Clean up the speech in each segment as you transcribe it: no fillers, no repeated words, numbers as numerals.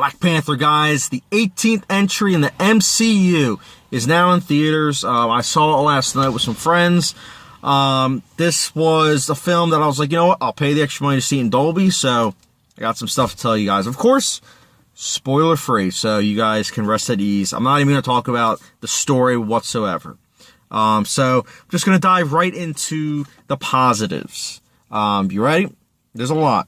Black Panther, guys, the 18th entry in the MCU, is now in theaters. I saw it last night with some friends. This was a film that I was like, you know what, I'll pay the extra money to see it in Dolby, so I got some stuff to tell you guys. Of course, spoiler free, so you guys can rest at ease. I'm not even going to talk about the story whatsoever. So I'm just going to dive right into the positives. You ready? There's a lot.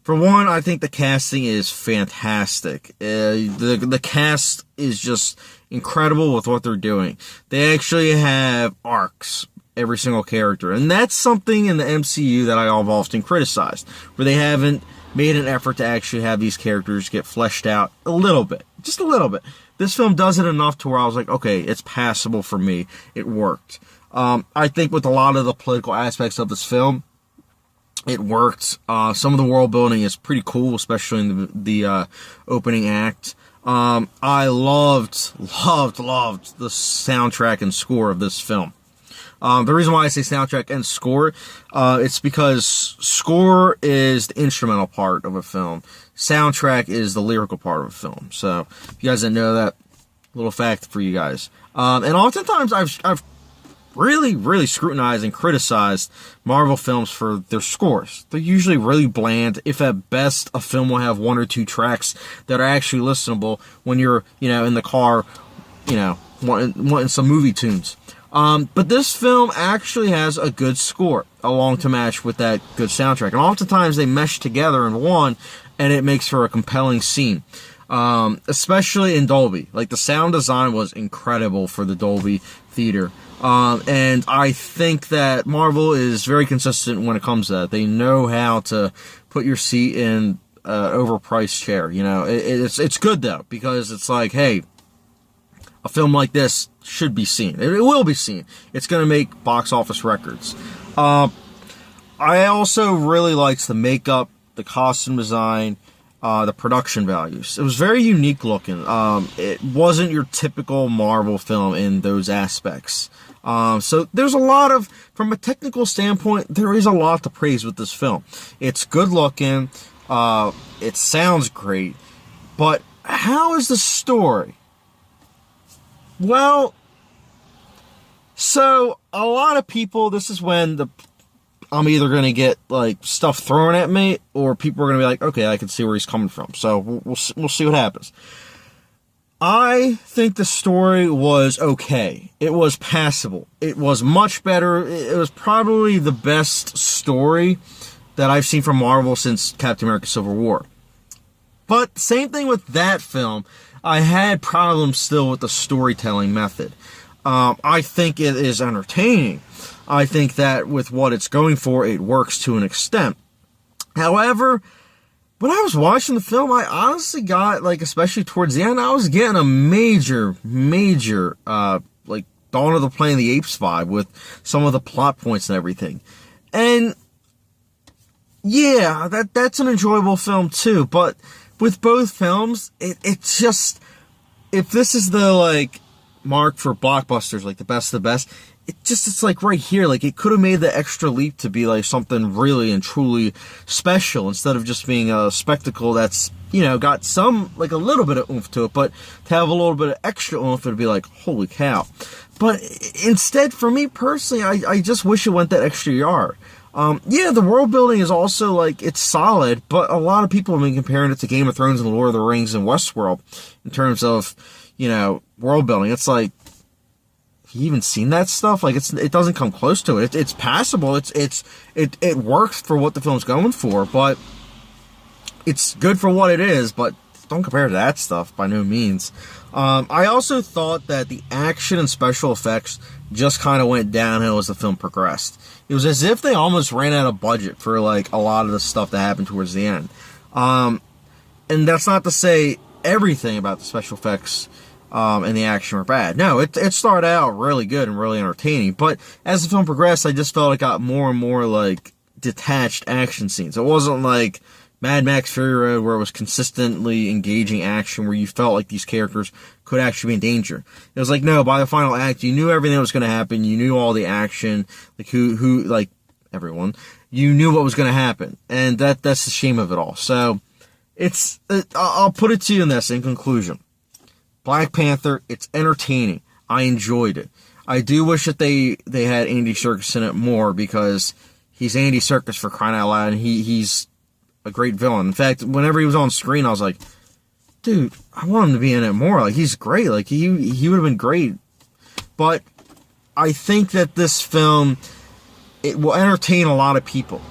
For one, I think the casting is fantastic. The cast is just incredible with what they're doing. They actually have arcs, every single character. And that's something in the MCU that I've often criticized, where they haven't made an effort to actually have these characters get fleshed out a little bit. Just a little bit. This film does it enough to where I was like, okay, it's passable for me. It worked. I think with a lot of the political aspects of this film, it worked. Some of the world building is pretty cool, especially in the opening act. I loved the soundtrack and score of this film. The reason why I say soundtrack and score, it's because score is the instrumental part of a film. Soundtrack is the lyrical part of a film. So, if you guys didn't know that, little fact for you guys. And oftentimes I've really scrutinized and criticized Marvel films for their scores. They're usually really bland. If at best, a film will have one or two tracks that are actually listenable when you're, in the car, wanting some movie tunes. But this film actually has a good score along to match with that good soundtrack. And oftentimes they mesh together in one, and it makes for a compelling scene. Especially in Dolby. Like, the sound design was incredible for the Dolby theater. And I think that Marvel is very consistent when it comes to that. They know how to put your seat in an overpriced chair. It's good though, because it's like, hey, a film like this should be seen. It will be seen. It's going to make box office records. I also really liked the makeup, the costume design, the production values. It was very unique looking. It wasn't your typical Marvel film in those aspects. So there's a lot of, from a technical standpoint, there is a lot to praise with this film. It's good looking. It sounds great. But how is the story? Well, so a lot of people, this is when I'm either going to get like stuff thrown at me, or people are going to be like, okay, I can see where he's coming from. So we'll see what happens. I think the story was okay. It was passable. It was much better. It was probably the best story that I've seen from Marvel since Captain America Civil War. But same thing with that film. I had problems still with the storytelling method. I think it is entertaining. I think that with what it's going for, it works to an extent. However, when I was watching the film, I honestly got, especially towards the end, I was getting a major, Dawn of the Planet of the Apes vibe with some of the plot points and everything. And, yeah, that's an enjoyable film too, but with both films, it's just, if this is the, mark for blockbusters, the best of the best, it's right here. It could have made the extra leap to be something really and truly special, instead of just being a spectacle that's, got some, a little bit of oomph to it, but to have a little bit of extra oomph, it'd be holy cow. But instead, for me personally, I just wish it went that extra yard. Yeah, the world building is also, it's solid, but a lot of people have been comparing it to Game of Thrones and Lord of the Rings and Westworld in terms of, world building. It's have you even seen that stuff? It doesn't come close to it. It's passable. It works for what the film's going for, but it's good for what it is, but don't compare to that stuff by no means. I also thought that the action and special effects just kind of went downhill as the film progressed. It was as if they almost ran out of budget for, a lot of the stuff that happened towards the end. And that's not to say everything about the special effects and the action were bad. No, it started out really good and really entertaining, but as the film progressed, I just felt it got more and more, detached action scenes. It wasn't like Mad Max Fury Road, where it was consistently engaging action, where you felt like these characters could actually be in danger. It was no, by the final act, you knew everything that was going to happen. You knew all the action, everyone. You knew what was going to happen. And that's the shame of it all. So, I'll put it to you in conclusion. Black Panther, it's entertaining. I enjoyed it. I do wish that they had Andy Serkis in it more, because he's Andy Serkis, for crying out loud, and he's a great villain. In fact, whenever he was on screen, I was like, dude, I want him to be in it more. Like, he's great. Like, he would have been great. But I think that this film, it will entertain a lot of people.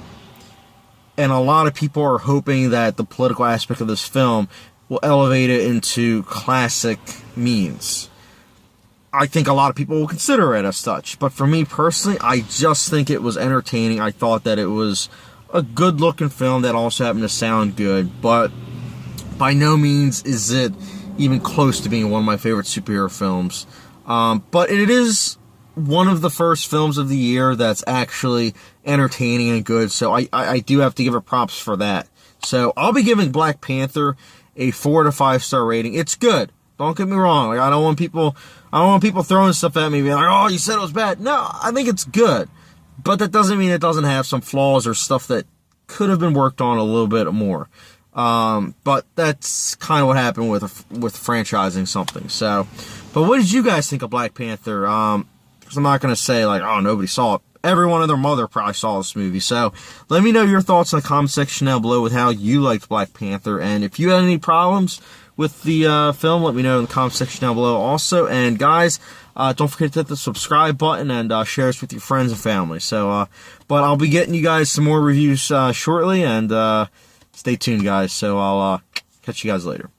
And a lot of people are hoping that the political aspect of this film will elevate it into classic means. I think a lot of people will consider it as such. But for me personally, I just think it was entertaining. I thought that it was a good-looking film that also happened to sound good. But by no means is it even close to being one of my favorite superhero films. But it is one of the first films of the year that's actually entertaining and good. So I do have to give it props for that. So I'll be giving Black Panther a 4 to 5 star rating. It's good. Don't get me wrong. Like, I don't want people throwing stuff at me being like, oh, you said it was bad. No, I think it's good. But that doesn't mean it doesn't have some flaws or stuff that could have been worked on a little bit more. But that's kind of what happened with franchising something. So, but what did you guys think of Black Panther? Because I'm not going to say like, oh, nobody saw it. Everyone and their mother probably saw this movie. So let me know your thoughts in the comment section down below with how you liked Black Panther. And if you had any problems with the film, let me know in the comment section down below also. And guys, don't forget to hit the subscribe button and share this with your friends and family. So, but I'll be getting you guys some more reviews shortly, and stay tuned, guys. So I'll catch you guys later.